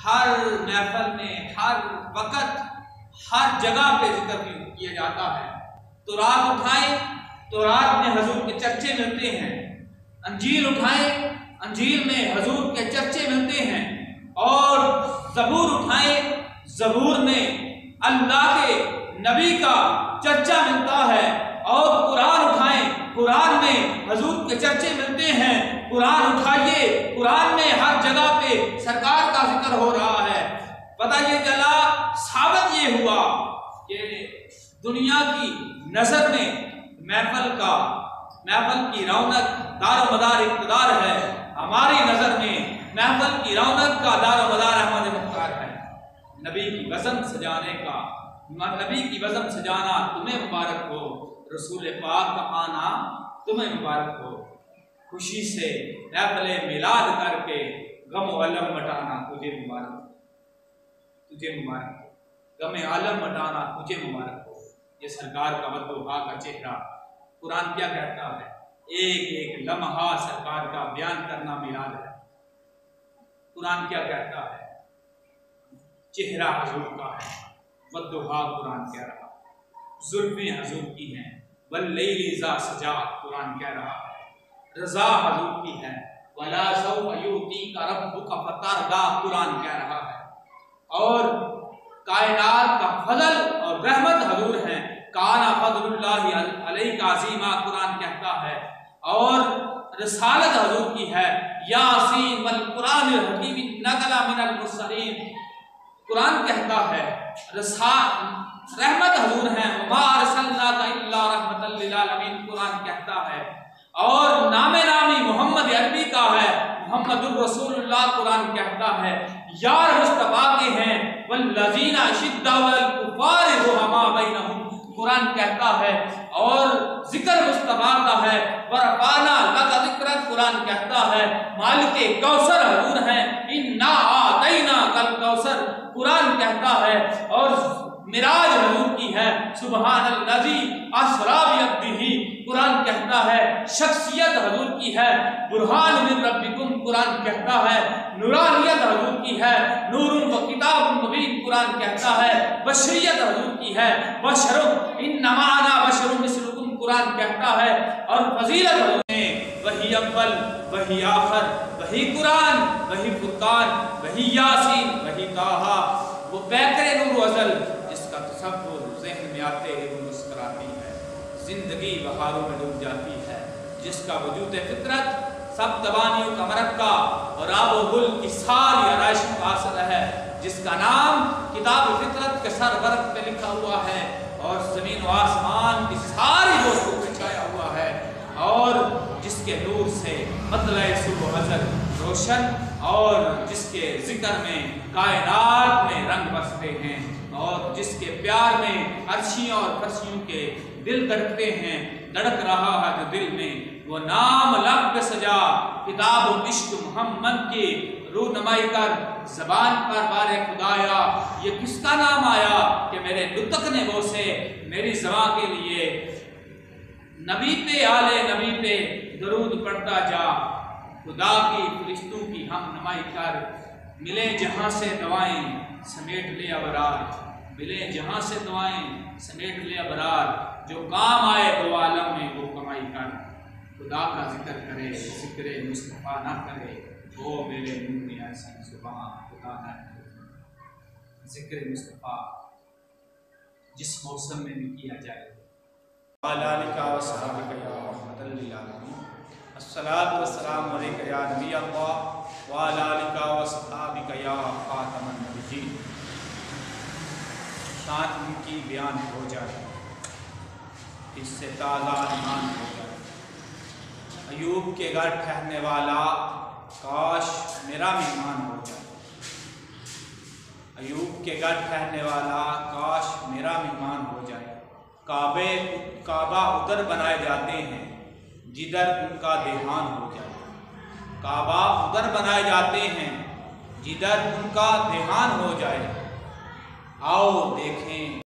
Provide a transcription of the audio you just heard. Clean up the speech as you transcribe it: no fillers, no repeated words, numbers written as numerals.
हर महफिल में, हर वक्त, हर जगह पे जिक्र किया जाता है। तो रात उठाए तो रात में हजूर के चर्चे मिलते हैं। अंजील उठाए, अंजील में हजूर के चर्चे मिलते हैं। और ज़बूर उठाए, ज़बूर में अल्लाह के नबी का चर्चा मिलता है। और कुरान उठाए, कुरान में हजूर के चर्चे मिलते हैं। कुरान उठाइए, कुरान में हर जगह पे सरकार का जिक्र हो रहा है। पता ये चला, साबित ये हुआ कि दुनिया की नजर में महफिल की रौनक दारो मदार इक़्तिदार है। हमारी नजर में महफिल की रौनक का दारो मदार अहमद मुख्तार है। नबी की बज़म सजाने का, नबी की बज़म सजाना तुम्हें मुबारक हो, रसूल पाक का आना तुम्हें मुबारक हो। खुशी से महफिल मिलाद करके गम अलम मटाना तुझे मुबारक हो, तुझे मुबारक हो। गम आलम मटाना तुझे मुबारक हो। ये सरकार का वद्दुहा का चेहरा। कुरान क्या कहता है? एक एक लम्हा सरकार का बयान करना मिलाद है। कुरान क्या कहता है? चेहरा हजूर का है, वद्दुहा कुरान कह रहा है। जुल्फें हजूर की हैं, वल्लैलि इज़ा सजा कुरान कह रहा है। रज़ा हजूर की है, वला सौफ़ युअतीका रब्बुका फतरदा कुरान कह रहा है। और कायनात का फजल और रहमत हजूर है, काना फज़लुल्लाहि अलैका अज़ीमा कुरान कहता है। और रिसालत हजूर की है, यासीन वल कुरानिल हकीम इन्नका लमिनल मुरसलीन कुरान कहता है। रहमत हजूर है, मा अरसलनाका इल्ला रहमतल लिल आलमीन कुरान कहता है। और नामे नामी मोहम्मद अरबी का है, मुहम्मदुर रसूलुल्लाह कुरान कहता है। यार मुस्तफा के हैं, वल्लज़ीना अशिद्दा अलल कुफ़ारि रुहमा बैनहुम कुरान कहता है। और जिक्र मुस्तफा का है, वरफ़अना लका ज़िक्रक कुरान कहता है। मालिके कौसर हजूर हैं, इन्ना आतैना कल कौसर कुरान कहता है। और मिराज हजूर की है, सुबहानल्लज़ी अस्रा बिअब्दिही कुरान कहता है। शख्सियत हजूर की है, बुरहान मिन रब्बिकुम कुरान कहता है। नूरानियत हजूर की है, नूरुन व किताबुन मुबीन कुरान कहता है। बशरियत हजूर की है, बशरुन इन्नमा अना बशरुन मिस्लुकुम कुरान कहता है। और फजीलत हजूर ने वही अव्वल, वही आखिर, वही कुरान, वही फुरकान, वही यासीन, वही ताहा। वो बैकरे नूर अज़ल जिसका तसव्वुर ज़हन में आते ही वो मुस्कुराती है, जिंदगी बहारों में डूब जाती है। जिसका वजूद फितरत सब तबानियों का मरक्का और आबो गुल की सारी आराइश का हासिल है। जिसका नाम किताब फितरत के सर वर्क पे लिखा हुआ है और ज़मीन व आसमान की सारी रोशनी पे छाया हुआ है। और जिसके नूर से मतला सुबह अज़ल रोशन, और जिसके जिक्र में कायनात में रंग बसते हैं, और जिसके प्यार में अर्शियों और फर्शियों के दिल धड़कते हैं। धड़क रहा है जो दिल में वो नाम लब पे सजा, किताब इश्क मोहम्मद की रूनमाई कर ज़बान पर बारे खुदाया। ये किसका नाम आया कि मेरे नुतक ने वो से मेरी ज़बां के लिए नबी पे आले नबी पे दरूद पढ़ता जा। खुदा की फरिश्तों की हम नमाई कर, मिले जहाँ से दवाएं समेट ले अबरार, मिले जहाँ से दुआएं समेट ले अबरार। जो काम आए दो आलम में वो कमाई कर, खुदा का जिक्र करे जिक्र मुस्तफ़ा ना करे, वो मेरे मुँह में ऐसी ज़ुबान खुदा ना करे। जिक्र मुस्तफ़ा जिस मौसम में भी किया जाए। अस्सलातु वस्सलामु अलैका या नबी अल्लाह व अला आलिका व सहाबिका या खातमन नबिय्यीन। शान उनकी बयान हो जाए, इससे ताज़ा ईमान हो जाए। अयूब के घर ठहरने वाला काश मेरा मेहमान हो जाए। अयूब के घर ठहरने वाला काश मेरा मेहमान हो जाए। काबा उधर बनाए जाते हैं जिधर उनका देहान हो जाए। काबा उधर बनाए जाते हैं जिधर उनका देहान हो जाए। आओ देखें